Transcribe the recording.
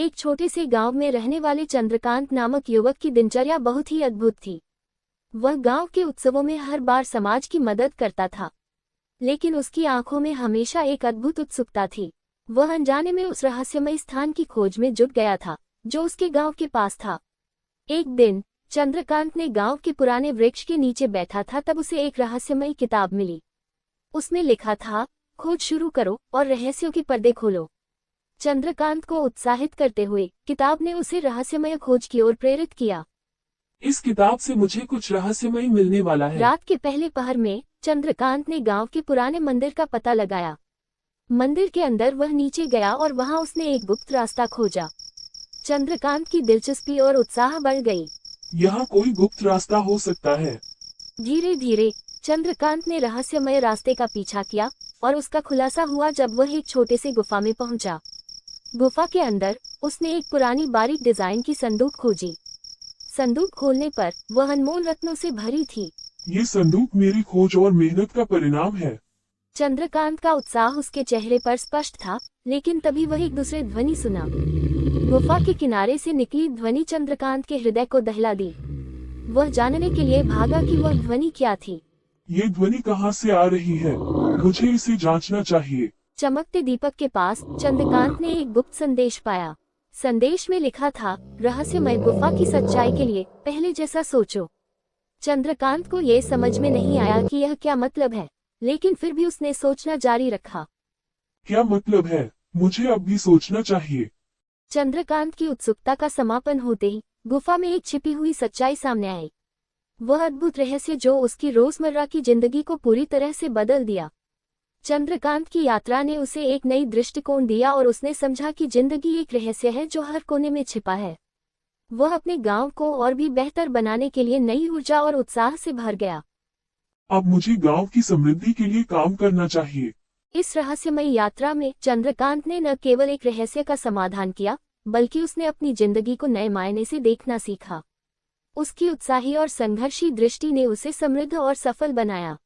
एक छोटे से गांव में रहने वाले चंद्रकांत नामक युवक की दिनचर्या बहुत ही अद्भुत थी। वह गांव के उत्सवों में हर बार समाज की मदद करता था, लेकिन उसकी आंखों में हमेशा एक अद्भुत उत्सुकता थी। वह अनजाने में उस रहस्यमय स्थान की खोज में जुट गया था जो उसके गांव के पास था। एक दिन चंद्रकांत ने गांव के पुराने वृक्ष के नीचे बैठा था, तब उसे एक रहस्यमय किताब मिली। उसमें लिखा था, खोज शुरू करो और रहस्यों के पर्दे खोलो। चंद्रकांत को उत्साहित करते हुए किताब ने उसे रहस्यमय खोज की ओर प्रेरित किया। इस किताब से मुझे कुछ रहस्यमय मिलने वाला है। रात के पहले पहर में चंद्रकांत ने गांव के पुराने मंदिर का पता लगाया। मंदिर के अंदर वह नीचे गया और वहां उसने एक गुप्त रास्ता खोजा। चंद्रकांत की दिलचस्पी और उत्साह बढ़ गई। यहाँ कोई गुप्त रास्ता हो सकता है। धीरे धीरे चंद्रकांत ने रहस्यमय रास्ते का पीछा किया और उसका खुलासा हुआ जब वह एक छोटे से गुफा में पहुंचा। गुफा के अंदर उसने एक पुरानी बारीक डिजाइन की संदूक खोजी। संदूक खोलने पर वह अनमोल रत्नों से भरी थी। ये संदूक मेरी खोज और मेहनत का परिणाम है। चंद्रकांत का उत्साह उसके चेहरे पर स्पष्ट था, लेकिन तभी वह एक दूसरे ध्वनि सुना। गुफा के किनारे से निकली ध्वनि चंद्रकांत के हृदय को दहला दी। वह जानने के लिए भागा कि वह ध्वनि क्या थी। ये ध्वनि कहाँ से आ रही है? मुझे इसे जांचना चाहिए। चमकते दीपक के पास चंद्रकांत ने एक गुप्त संदेश पाया। संदेश में लिखा था, रहस्यमय गुफा की सच्चाई के लिए पहले जैसा सोचो। चंद्रकांत को यह समझ में नहीं आया कि यह क्या मतलब है, लेकिन फिर भी उसने सोचना जारी रखा। क्या मतलब है? मुझे अब भी सोचना चाहिए। चंद्रकांत की उत्सुकता का समापन होते ही गुफा में एक छिपी हुई सच्चाई सामने आई। वह अद्भुत रहस्य जो उसकी रोजमर्रा की जिंदगी को पूरी तरह से बदल दिया। चंद्रकांत की यात्रा ने उसे एक नई दृष्टिकोण दिया और उसने समझा कि जिंदगी एक रहस्य है जो हर कोने में छिपा है। वह अपने गांव को और भी बेहतर बनाने के लिए नई ऊर्जा और उत्साह से भर गया। अब मुझे गांव की समृद्धि के लिए काम करना चाहिए। इस रहस्यमय यात्रा में चंद्रकांत ने न केवल एक रहस्य का समाधान किया, बल्कि उसने अपनी जिंदगी को नए मायने से देखना सीखा। उसकी उत्साही और संघर्षी दृष्टि ने उसे समृद्ध और सफल बनाया।